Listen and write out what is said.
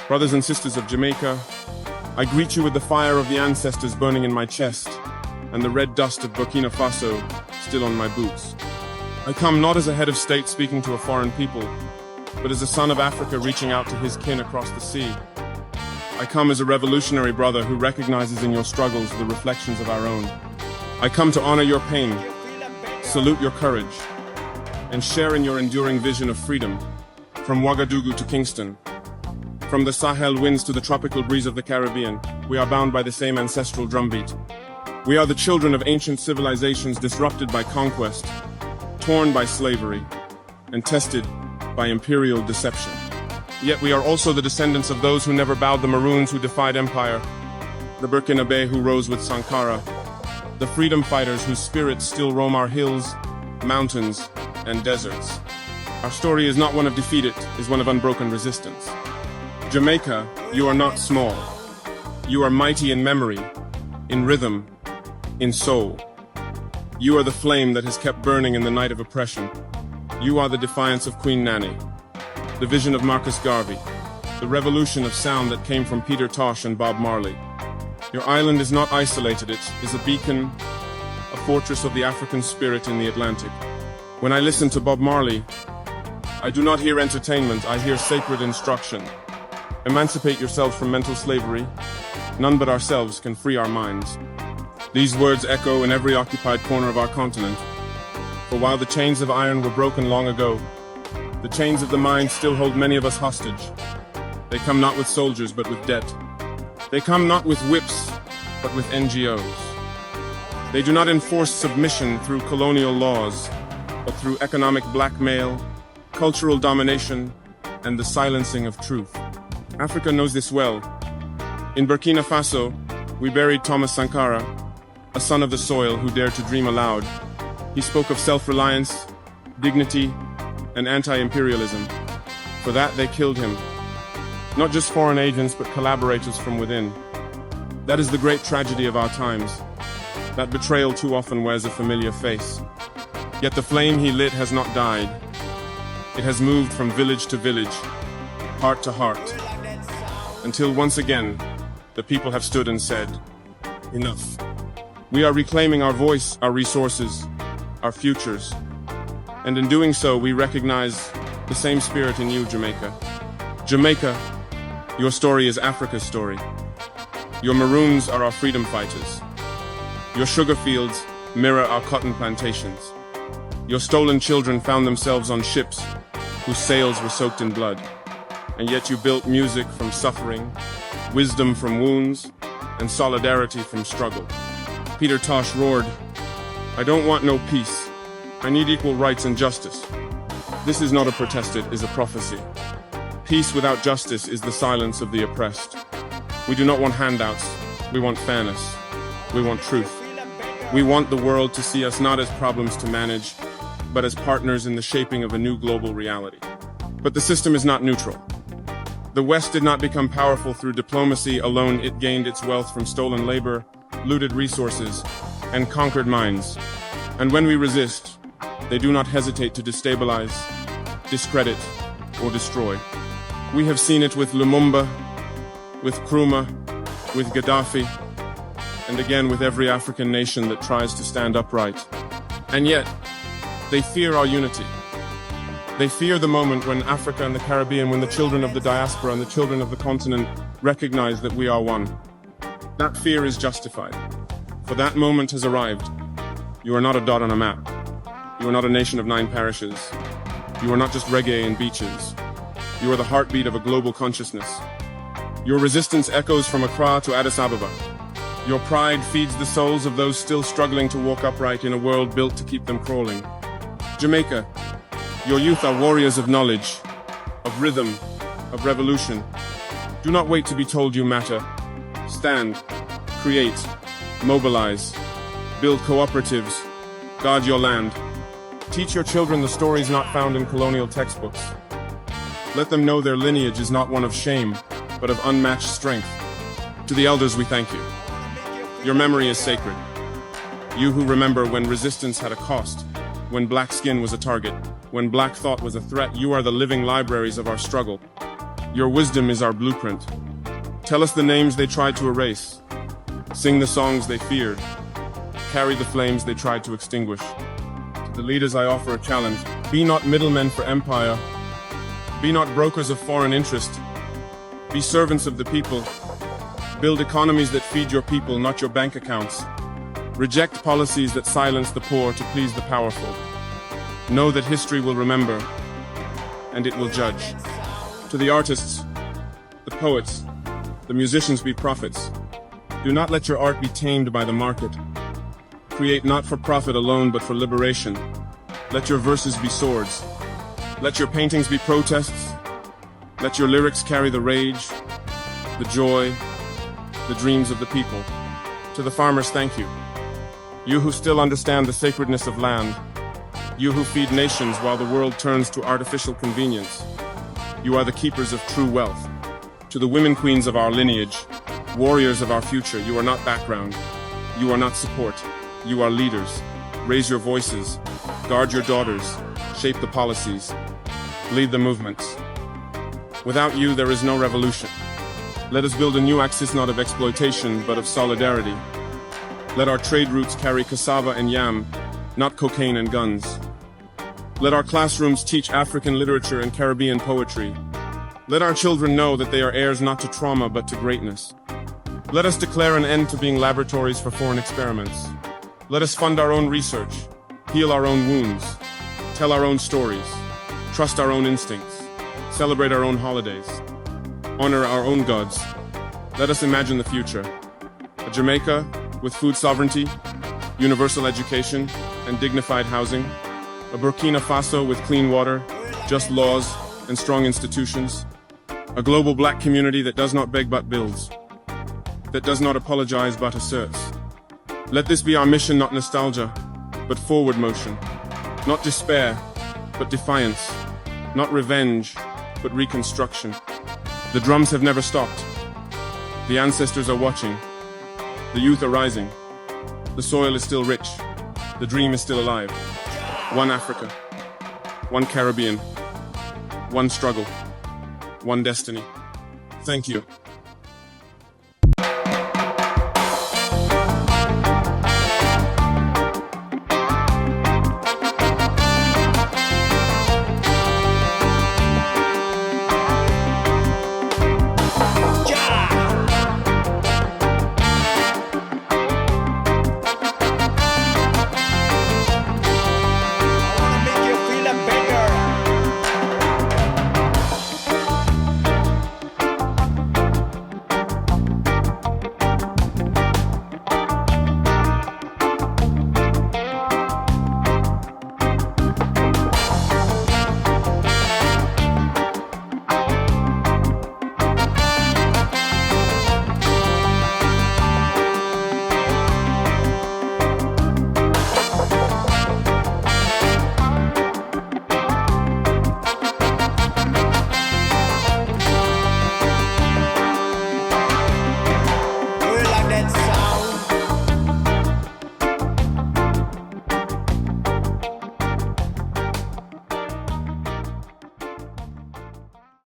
Brothers and sisters of Jamaica, I greet you with the fire of the ancestors burning in my chest and the red dust of Burkina Faso still on my boots. I come not as a head of state speaking to a foreign people, but as a son of Africa reaching out to his kin across the sea. I come as a revolutionary brother who recognizes in your struggles the reflections of our own. I come to honor your pain, salute your courage, and share in your enduring vision of freedom. From Ouagadougou to Kingston, from the Sahel winds to the tropical breeze of the Caribbean, we are bound by the same ancestral drumbeat. We are the children of ancient civilizations disrupted by conquest, torn by slavery, and tested by imperial deception. Yet we are also the descendants of those who never bowed, the Maroons who defied empire, the Burkina who rose with Sankara, the freedom fighters whose spirits still roam our hills, mountains, and deserts. Our story is not one of defeat, it is one of unbroken resistance. Jamaica, you are not small. You are mighty in memory, in rhythm, in soul. You are the flame that has kept burning in the night of oppression. You are the defiance of Queen Nanny, the vision of Marcus Garvey, the revolution of sound that came from Peter Tosh and Bob Marley. Your island is not isolated, it is a beacon, a fortress of the African spirit in the Atlantic. When I listen to Bob Marley, I do not hear entertainment, I hear sacred instruction. Emancipate yourselves from mental slavery. None but ourselves can free our minds. These words echo in every occupied corner of our continent. For while the chains of iron were broken long ago, the chains of the mind still hold many of us hostage. They come not with soldiers, but with debt. They come not with whips, but with NGOs. They do not enforce submission through colonial laws, but through economic blackmail, cultural domination, and the silencing of truth. Africa knows this well. In Burkina Faso, we buried Thomas Sankara, a son of the soil who dared to dream aloud. He spoke of self-reliance, dignity, and anti-imperialism. For that, they killed him. Not just foreign agents, but collaborators from within. That is the great tragedy of our times. That betrayal too often wears a familiar face. Yet the flame he lit has not died. It has moved from village to village, heart to heart, until once again, the people have stood and said, enough. We are reclaiming our voice, our resources, our futures. And in doing so, we recognize the same spirit in you, Jamaica. Jamaica, your story is Africa's story. Your maroons are our freedom fighters. Your sugar fields mirror our cotton plantations. Your stolen children found themselves on ships whose sails were soaked in blood. And yet you built music from suffering, wisdom from wounds, and solidarity from struggle. Peter Tosh roared, I don't want no peace. I need equal rights and justice. This is not a protest, it is a prophecy. Peace without justice is the silence of the oppressed. We do not want handouts. We want fairness. We want truth. We want the world to see us not as problems to manage, but as partners in the shaping of a new global reality. But the system is not neutral. The West did not become powerful through diplomacy alone. It gained its wealth from stolen labor, looted resources, and conquered minds. And when we resist, they do not hesitate to destabilize, discredit, or destroy. We have seen it with Lumumba, with Nkrumah, with Gaddafi, and again with every African nation that tries to stand upright. And yet, they fear our unity. They fear the moment when Africa and the Caribbean, when the children of the diaspora and the children of the continent recognize that we are one. That fear is justified, for that moment has arrived. You are not a dot on a map. You are not a nation of 9 parishes. You are not just reggae and beaches. You are the heartbeat of a global consciousness. Your resistance echoes from Accra to Addis Ababa. Your pride feeds the souls of those still struggling to walk upright in a world built to keep them crawling. Jamaica, your youth are warriors of knowledge, of rhythm, of revolution. Do not wait to be told you matter. Stand, create, mobilize, build cooperatives, guard your land. Teach your children the stories not found in colonial textbooks. Let them know their lineage is not one of shame, but of unmatched strength. To the elders, we thank you. Your memory is sacred. You who remember when resistance had a cost, when black skin was a target, when black thought was a threat, you are the living libraries of our struggle. Your wisdom is our blueprint. Tell us the names they tried to erase. Sing the songs they feared. Carry the flames they tried to extinguish. To the leaders I offer a challenge. Be not middlemen for empire. Be not brokers of foreign interest. Be servants of the people. Build economies that feed your people, not your bank accounts. Reject policies that silence the poor to please the powerful. Know that history will remember, and it will judge. To the artists, the poets, the musicians be prophets. Do not let your art be tamed by the market. Create not for profit alone, but for liberation. Let your verses be swords. Let your paintings be protests. Let your lyrics carry the rage, the joy, the dreams of the people. To the farmers, thank you. You who still understand the sacredness of land. You who feed nations while the world turns to artificial convenience. You are the keepers of true wealth. To the women queens of our lineage, warriors of our future, you are not background. You are not support. You are leaders. Raise your voices. Guard your daughters. Shape the policies. Lead the movements. Without you, there is no revolution. Let us build a new axis not of exploitation, but of solidarity. Let our trade routes carry cassava and yam, not cocaine and guns. Let our classrooms teach African literature and Caribbean poetry. Let our children know that they are heirs not to trauma but to greatness. Let us declare an end to being laboratories for foreign experiments. Let us fund our own research, heal our own wounds, tell our own stories, trust our own instincts, celebrate our own holidays, honor our own gods. Let us imagine the future. A Jamaica with food sovereignty, universal education, and dignified housing. A Burkina Faso with clean water, just laws, and strong institutions. A global black community that does not beg but builds. That does not apologize but asserts. Let this be our mission, not nostalgia, but forward motion. Not despair, but defiance. Not revenge, but reconstruction. The drums have never stopped. The ancestors are watching. The youth are rising. The soil is still rich. The dream is still alive. One Africa. One Caribbean. One struggle. One destiny. Thank you.